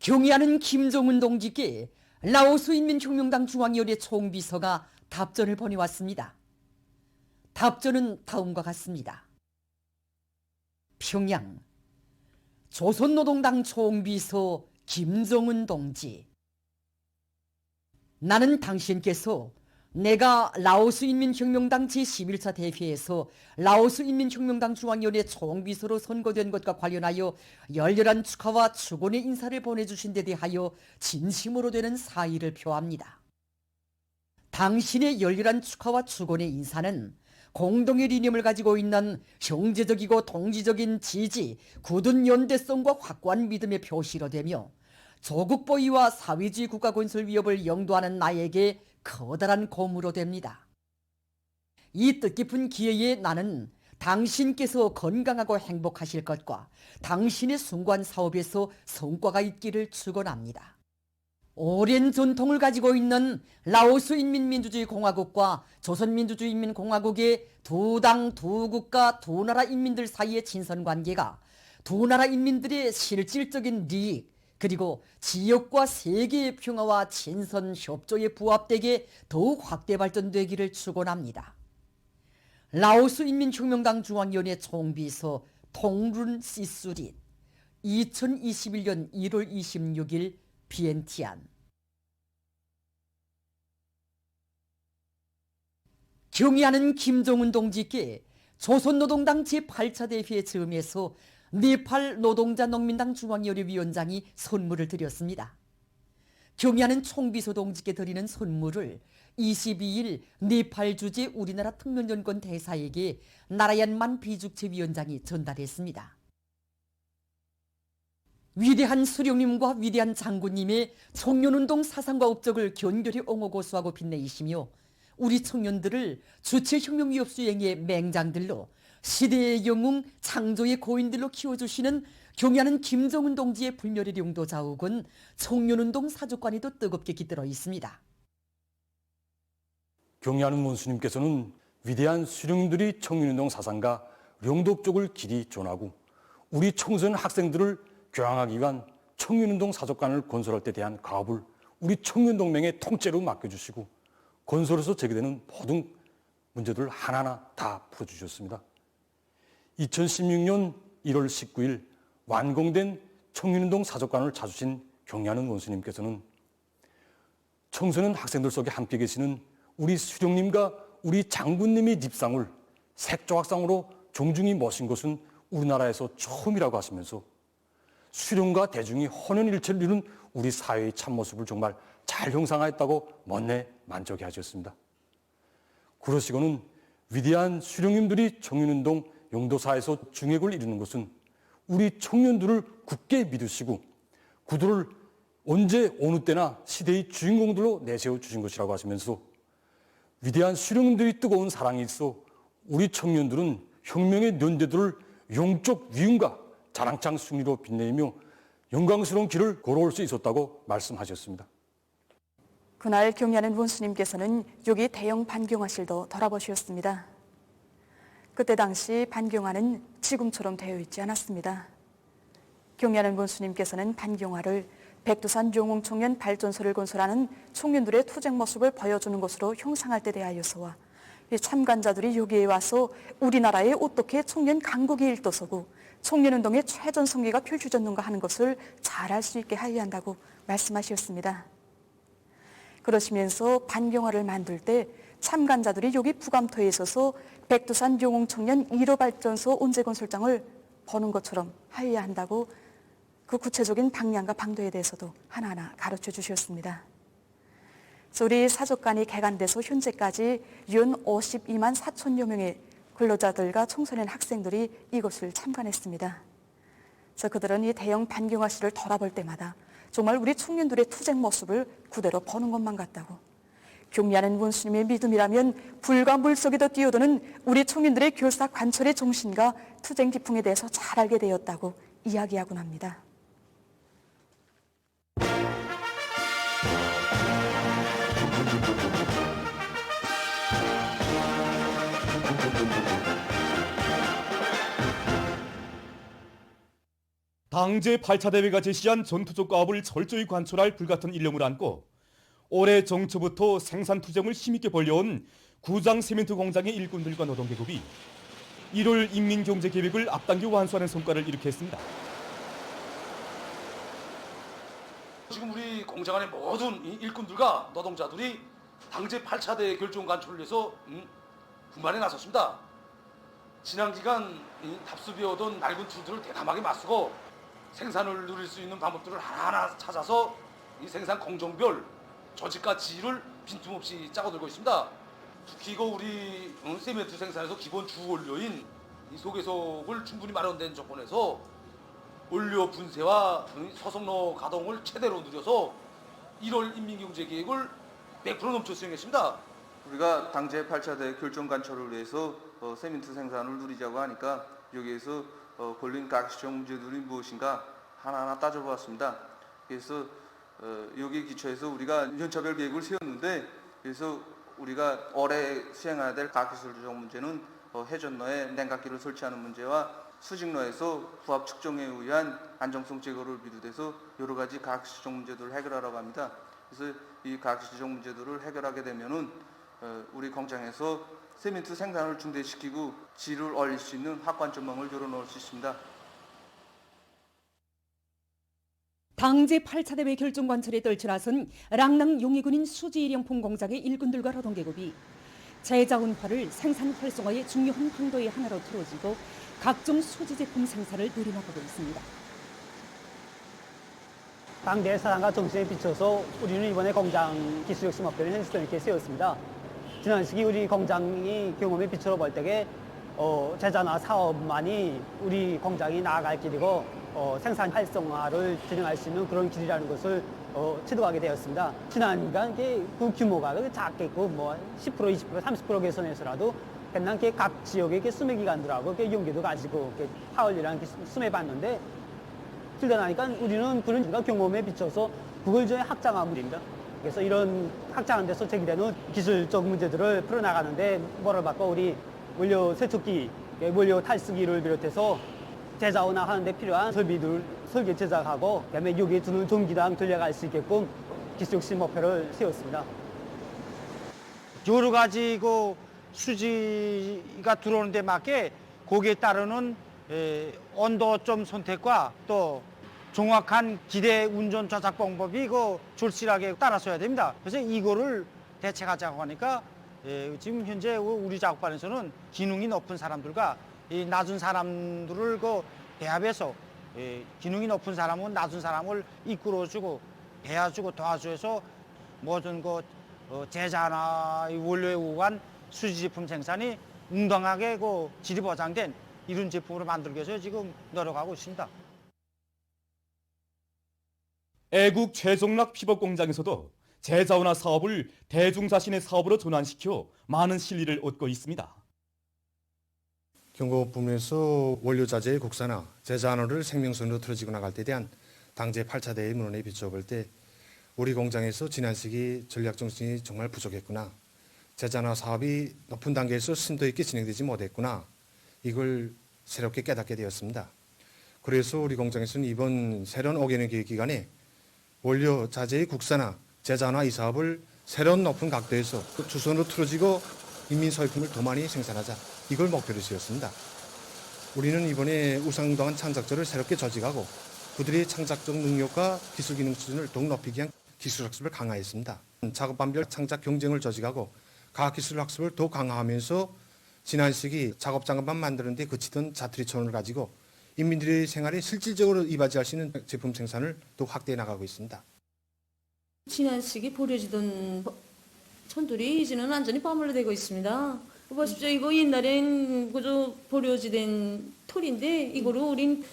경의하는 김정은 동지께 라오스 인민혁명당 중앙위원회 총비서가 답전을 보내왔습니다. 답전은 다음과 같습니다. 평양 조선노동당 총비서 김정은 동지, 나는 당신께서 내가 라오스 인민혁명당 제11차 대회에서 라오스 인민혁명당 중앙위원회 총비서로 선거된 것과 관련하여 열렬한 축하와 축원의 인사를 보내주신 데 대하여 진심으로 되는 사의를 표합니다. 당신의 열렬한 축하와 축원의 인사는 공동의理念을 가지고 있는 형제적이고 동지적인 지지, 굳은 연대성과 확고한 믿음의 표시로 되며 조국 보위와 사회주의 국가 건설 위협을 영도하는 나에게 커다란 고무로 됩니다. 이 뜻깊은 기회에 나는 당신께서 건강하고 행복하실 것과 당신의 숭고한 사업에서 성과가 있기를 축원합니다. 오랜 전통을 가지고 있는 라오스 인민민주주의 공화국과 조선민주주의인민공화국의 두 당, 두 국가, 두 나라 인민들 사이의 친선관계가 두 나라 인민들의 실질적인利益, 그리고 지역과 세계의 평화와 친선 협조에 부합되게 더욱 확대 발전되기를 축원합니다. 라오스 인민혁명당 중앙위원회 총비서 통룬 시수릿, 2021년 1월 26일 비엔티안. 경의하는 김정은 동지께 조선노동당 제8차 대회 즈음에서 네팔 노동자 농민당 중앙위원회 위원장이 선물을 드렸습니다. 경의하는 총비서 동지께 드리는 선물을 22일 네팔 주재 우리나라 특별연권 대사에게 나라얀만 비죽체 위원장이 전달했습니다. 위대한 수령님과 위대한 장군님의 청년운동 사상과 업적을 견고히 옹호고수하고 빛내이시며 우리 청년들을 주체혁명위협 수행의 맹장들로 시대의 영웅, 창조의 고인들로 키워주시는 경의하는 김정은 동지의 불멸의 용도 자욱은 청년운동 사족관에도 뜨겁게 깃들어 있습니다. 경의하는 원수님께서는 위대한 수령들이 청년운동 사상과 용도업적을 길이 존하고 우리 청소년 학생들을 교양하기 위한 청년운동 사족관을 건설할 때 대한 가업을 우리 청년동맹의 통째로 맡겨주시고 건설에서 제기되는 모든 문제들을 하나하나 다 풀어주셨습니다. 2016년 1월 19일 완공된 청년운동 사족관을 찾으신 경의하는 원수님께서는 청소년 학생들 속에 함께 계시는 우리 수령님과 우리 장군님의 립상을 색조각상으로 정중히 모신 것은 우리나라에서 처음이라고 하시면서 수령과 대중이 혼연일체를 이룬 우리 사회의 참모습을 정말 잘 형상화했다고 멋내 만족해 하셨습니다. 그러시고는 위대한 수령님들이 청년운동 용도사에서 중핵을 이루는 것은 우리 청년들을 굳게 믿으시고 그들을 언제 어느 때나 시대의 주인공들로 내세워 주신 것이라고 하시면서 위대한 수령님들이 뜨거운 사랑이 있어 우리 청년들은 혁명의 연대들을 영적 위움과 자랑창 승리로 빛내며 영광스러운 길을 걸어올 수 있었다고 말씀하셨습니다. 그날 경의하는 원수님께서는 여기 대형 반경화실도 돌아보셨습니다. 그때 당시 반경화는 지금처럼 되어 있지 않았습니다. 경의하는 원수님께서는 반경화를 백두산 영웅청년 발전소를 건설하는 청년들의 투쟁 모습을 보여주는 것으로 형상할 때 대하여서와 참관자들이 여기에 와서 우리나라에 어떻게 청년 강국이 일떠서고 청년운동의 최전성기가 펼쳐졌는가 하는 것을 잘 알 수 있게 하여야 한다고 말씀하셨습니다. 그러시면서 반경화를 만들 때 참관자들이 여기 부감토에 있어서 백두산 영웅청년 1호 발전소 온재건설장을 보는 것처럼 하여야 한다고 그 구체적인 방향과 방도에 대해서도 하나하나 가르쳐 주셨습니다. 우리 사족관이 개관돼서 현재까지 연 52만 4천여 명의 근로자들과 청소년 학생들이 이것을 참관했습니다. 그래서 그들은 이 대형 반경화실을 돌아볼 때마다 정말 우리 청년들의 투쟁 모습을 그대로 보는 것만 같다고, 경의하는 원수님의 믿음이라면 불과 물속에도 뛰어드는 우리 청년들의 교사 관철의 정신과 투쟁 기풍에 대해서 잘 알게 되었다고 이야기하곤 합니다. 당제 8차 대회가 제시한 전투적 과업을 철저히 관철할 불같은 일념을 안고 올해 정초부터 생산 투쟁을 힘있게 벌려온 구장 세멘트 공장의 일꾼들과 노동계급이 1월 인민경제계획을 앞당겨 완수하는 성과를 이룩했습니다. 지금 우리 공장 안의 모든 일꾼들과 노동자들이 당제 8차 대회 결정 관철을 위해서 분반에 나섰습니다. 지난 기간 답습해오던 낡은 툴들을 대담하게 맞서고 생산을 누릴 수 있는 방법들을 하나하나 찾아서 이 생산 공정별 조직과 지휘를 빈틈없이 짜고들고 있습니다. 특히 이거 우리 세멘트 생산에서 기본 주 원료인 이 소개석을 충분히 마련된 조건에서 원료 분쇄와 소속로 가동을 최대로 누려서 1월 인민경제계획을 100% 넘쳐 수행했습니다. 우리가 당제 8차 대회 결정 관철을 위해서 세멘트 생산을 누리자고 하니까 여기에서 걸린 각시적 문제들이 무엇인가 하나하나 따져보았습니다. 그래서 여기 기초해서 우리가 연차별 계획을 세웠는데, 그래서 우리가 올해 수행해야 될 각기술적 문제는 해전로에 냉각기를 설치하는 문제와 수직로에서 부합 측정에 의한 안정성 제거를 비롯해서 여러 가지 각시적 문제들을 해결하라고 합니다. 그래서 이 각시적 문제들을 해결하게 되면은 우리 공장에서 세멘트 생산을 중대시키고 질을 올릴 수 있는 확관 전망을 열어놓을 수 있습니다. 당제 8차 대회 결정 관철에 떨쳐나선 랑랑 용의군인 수지일용품 공장의 일꾼들과 노동계급이 제자운파를 생산 활성화의 중요한 항도의 하나로 틀어지고 각종 수지 제품 생산을 늘려나가고 있습니다. 당대 사랑과 정신에 비춰서 우리는 이번에 공장 기술혁신 목표를 현실성 있게 세웠습니다. 지난 시기 우리 공장이 경험에 비추어 볼 때에 제자나 사업만이 우리 공장이 나아갈 길이고 생산 활성화를 진행할 수 있는 그런 길이라는 것을 지도하게 되었습니다. 지난 기간 그 규모가 작겠고 10%, 20%, 30% 개선해서라도 맨날 각 지역의 수매 기관들하고 연계도 가지고 파월이랑 수매 받는데 들려나니까 우리는 그런 경험에 비춰서 그걸 저희 확장화물입니다. 그래서 이런 확장한 데서 제기되는 기술적 문제들을 풀어나가는데 뭐를 받고 우리 원료 세척기, 원료 탈수기를 비롯해서 제자원화 하는데 필요한 설비들 설계 제작하고 그다음에 여기에 두는 전기랑 돌려갈 수 있게끔 기술혁신 목표를 세웠습니다. 여러 가지 수지가 들어오는 데 맞게 거기에 따르는 온도점 선택과 또 정확한 기대 운전 조작 방법이 절실하게 따라서야 됩니다. 그래서 이거를 대책하자고 하니까 지금 현재 우리 작업반에서는 기능이 높은 사람들과 이 낮은 사람들을 배합해서 기능이 높은 사람은 낮은 사람을 이끌어주고 배워주고 도와줘서 모든 제자나 원료에 의한 수지 제품 생산이 웅당하게 질이 보장된 이런 제품으로 만들기 위해서 지금 노력하고 있습니다. 애국 최종락 피복 공장에서도 제자원화 사업을 대중자신의 사업으로 전환시켜 많은 실리를 얻고 있습니다. 경고 부문에서 원료자재의 국산화, 제자환호를 생명선으로 틀어지고 나갈 때 대한 당제 8차 대회 문헌에 비춰볼 때 우리 공장에서 지난 시기 전략 정신이 정말 부족했구나. 제자환호 사업이 높은 단계에서 심도 있게 진행되지 못했구나. 이걸 새롭게 깨닫게 되었습니다. 그래서 우리 공장에서는 이번 새로운 5개년 계획 기간에 원료 자재의 국산화, 제자환호 이 사업을 새로운 높은 각도에서 주선으로 틀어지고 인민 소유품을 더 많이 생산하자. 이걸 목표로 세웠습니다. 우리는 이번에 우상당한 창작자를 새롭게 조직하고 그들의 창작적 능력과 기술 기능 수준을 더욱 높이기 위한 기술 학습을 강화했습니다. 작업반별 창작 경쟁을 조직하고 과학기술 학습을 더 강화하면서 지난 시기 작업장만 만드는 데 그치던 자투리 천원을 가지고 인민들의 생활에 실질적으로 이바지할 수 있는 제품 생산을 더 확대해 나가고 있습니다. 지난 시기 버려지던 천들이 이제는 완전히 버물로 되고 있습니다. 보십시오. 이거 옛날엔 그저 버려지던 털인데 이거를 우린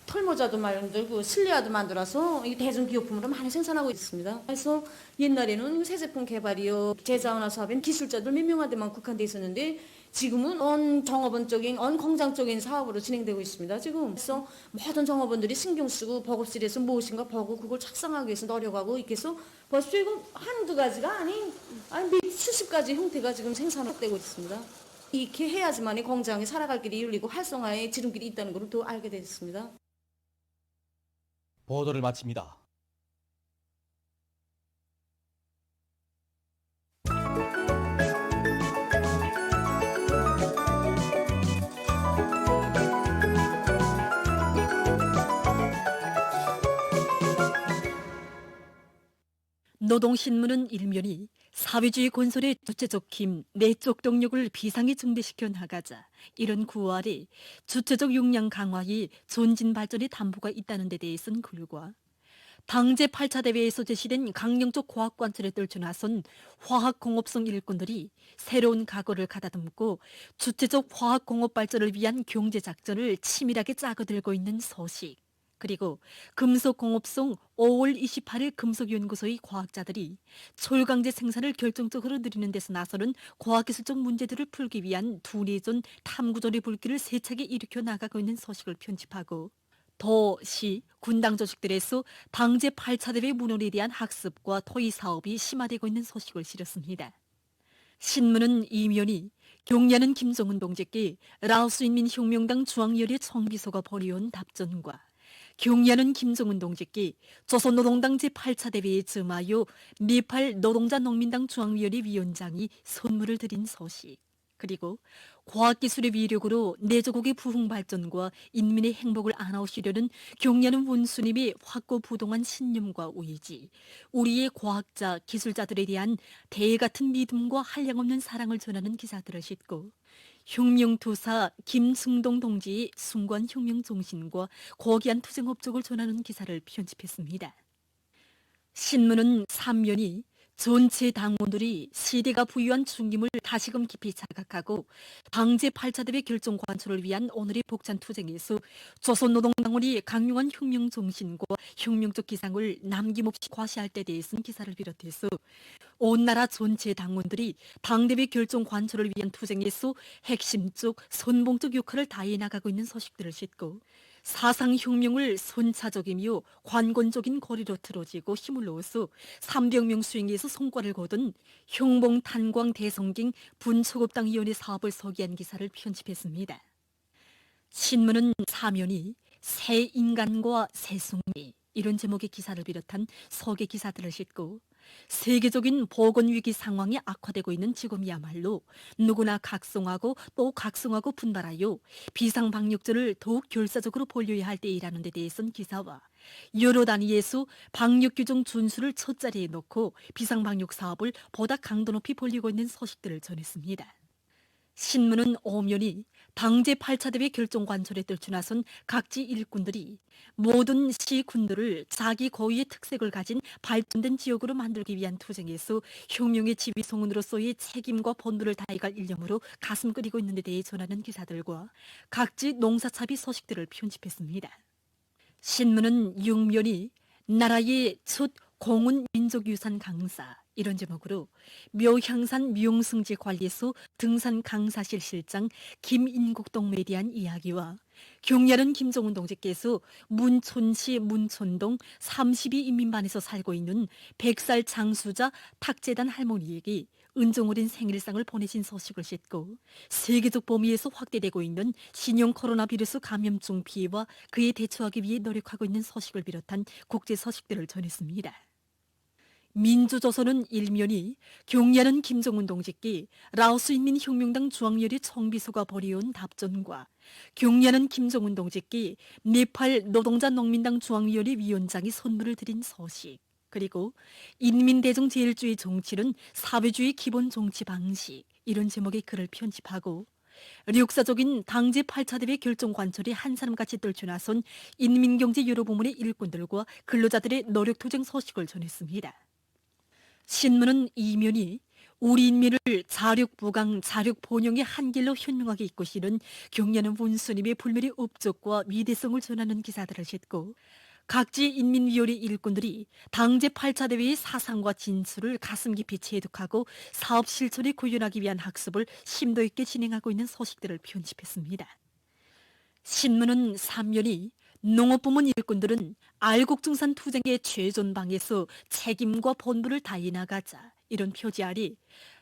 털모자도 만들고 실내화도 만들어서 이 대중기업품으로 많이 생산하고 있습니다. 그래서 옛날에는 새 제품 개발이요, 제자환호 사업엔 기술자들 몇 명한테만 국한돼 있었는데 지금은 언 정업원적인, 언 공장적인 사업으로 진행되고 있습니다. 지금 그래서 모든 정업원들이 신경 쓰고 버겁실에서 무엇인가 보고 그걸 착상하기 위해서 노력하고 이렇게 해서 보십시오. 이거 한두 가지가 아닌 70가지 형태가 지금 생산되고 있습니다. 이렇게 해야지만이 공장이 살아갈 길이 열리고 활성화의 지름길이 있다는 걸 또 알게 됐습니다. 보도를 마칩니다. 노동신문은 일면이 사회주의 건설의 주체적 힘, 내적 동력을 비상에 증대시켜 나가자 이런 구호 아래 주체적 역량 강화에 전진 발전의 담보가 있다는 데 대해서는 글과 당제 8차 대회에서 제시된 강령적 과학 관찰에 떨쳐나선 화학공업성 일꾼들이 새로운 각오를 가다듬고 주체적 화학공업 발전을 위한 경제작전을 치밀하게 짜고들고 있는 소식, 그리고 금속공업성 5월 28일 금속연구소의 과학자들이 철강제 생산을 결정적으로 늘리는 데서 나서는 과학기술적 문제들을 풀기 위한 두뇌전 탐구전의 불길을 세차게 일으켜 나가고 있는 소식을 편집하고, 도시 군당 조직들에서 당제 8차 대회 문헌에 대한 학습과 토의 사업이 심화되고 있는 소식을 실었습니다. 신문은 이면이 경례하는 김정은 동지께 라오스인민혁명당 중앙위원회 총비서가 벌여온 답전과 경례하는 김정은 동지께 조선노동당 제8차 대회에 점하여 네팔 노동자 농민당 중앙위원회 위원장이 선물을 드린 소식, 그리고 과학기술의 위력으로 내조국의 부흥 발전과 인민의 행복을 안아오시려는 경례하는 원수님의 확고부동한 신념과 의지, 우리의 과학자, 기술자들에 대한 대같은 믿음과 한량없는 사랑을 전하는 기사들을 싣고 혁명투사 김승동 동지의 숭고한 혁명정신과 고귀한 투쟁 업적을 전하는 기사를 편집했습니다. 신문은 3면이 전체 당원들이 시대가 부여한 중임을 다시금 깊이 자각하고 당제 8차 대회 결정 관철을 위한 오늘의 복찬 투쟁에서 조선노동당원이 강력한 혁명 정신과 혁명적 기상을 남김없이 과시할 때 대해서는 기사를 비롯해서 온 나라 전체 당원들이 당대회 결정 관철을 위한 투쟁에서 핵심적, 선봉적 역할을 다해 나가고 있는 소식들을 싣고 사상혁명을 선차적이며 관건적인 거리로 틀어지고 힘을 넣어서 300명 수행에서 성과를 거둔 형봉탄광 대성ging 분초급당위원회 사업을 소개한 기사를 편집했습니다. 신문은 사면이 새 인간과 새 승리 이런 제목의 기사를 비롯한 소개 기사들을 싣고 세계적인 보건위기 상황이 악화되고 있는 지금이야말로 누구나 각성하고 또 각성하고 분발하여 비상방역전을 더욱 결사적으로 벌려야 할 때이라는 데 대해서는 기사와 여러 단위에서 방역규정 준수를 첫 자리에 놓고 비상방역 사업을 보다 강도 높이 벌리고 있는 소식들을 전했습니다. 신문은 오면이 당제 8차 대회 결정 관철에 떨쳐나선 각지 일꾼들이 모든 시군들을 자기 고유의 특색을 가진 발전된 지역으로 만들기 위한 투쟁에서 혁명의 지휘성운으로서의 책임과 본분을 다해갈 일념으로 가슴 끓이고 있는 데 대해 전하는 기사들과 각지 농사차비 소식들을 편집했습니다. 신문은 6면이 나라의 첫 공훈 민족유산 강사 이런 제목으로 묘향산 묘승지 관리소 등산 강사실 실장 김인국 동무에 대한 이야기와 경례하는 김정은 동지께서 문촌시 문촌동 32인민반에서 살고 있는 100살 장수자 탁재단 할머니에게 은정어린 생일상을 보내신 소식을 싣고 세계적 범위에서 확대되고 있는 신형 코로나 바이러스 감염증 피해와 그에 대처하기 위해 노력하고 있는 소식을 비롯한 국제 소식들을 전했습니다. 민주조선은 일면이 경례하는 김정은 동지께 라오스인민혁명당 중앙위원회 총비서가 벌여온 답전과 경례하는 김정은 동지께 네팔 노동자 농민당 중앙위원회 위원장이 선물을 드린 소식, 그리고 인민대중 제일주의 정치는 사회주의 기본 정치 방식 이런 제목의 글을 편집하고 역사적인 당제 8차 대회 결정 관철이 한 사람같이 떨쳐나선 인민경제 여러 부문의 일꾼들과 근로자들의 노력투쟁 소식을 전했습니다. 신문은 이면이 우리 인민을 자력부강, 자력본영의 한길로 현명하게 이끄시는 경례하는 원수님의 불멸의 업적과 위대성을 전하는 기사들을 싣고 각지 인민위원회 일꾼들이 당제 8차 대회의 사상과 진술을 가슴 깊이 체득하고 사업 실천에 구현하기 위한 학습을 심도 있게 진행하고 있는 소식들을 편집했습니다. 신문은 3면이 농업부문 일꾼들은 알곡증산 투쟁의 최전방에서 책임과 본분을 다해 나가자 이런 표지 아래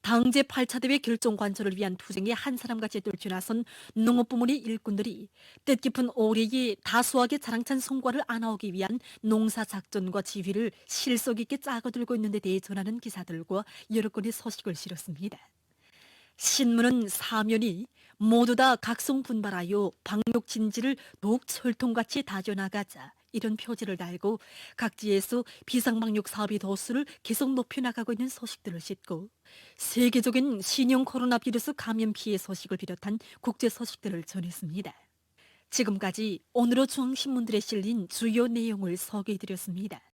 당제 8차 대회 결정 관철을 위한 투쟁에 한 사람같이 떨쳐나선 농업부문의 일꾼들이 뜻깊은 올해에 다수하게 자랑찬 성과를 안아오기 위한 농사작전과 지휘를 실속 있게 짜고들고 있는 데 대해 전하는 기사들과 여러 건의 소식을 실었습니다. 신문은 사면이 모두 다 각성분발하여 방역 진지를 더욱 철통같이 다져나가자 이런 표지를 달고 각지에서 비상방역 사업의 도수를 계속 높여나가고 있는 소식들을 싣고 세계적인 신형 코로나 바이러스 감염 피해 소식을 비롯한 국제 소식들을 전했습니다. 지금까지 오늘의 중앙신문들에 실린 주요 내용을 소개해드렸습니다.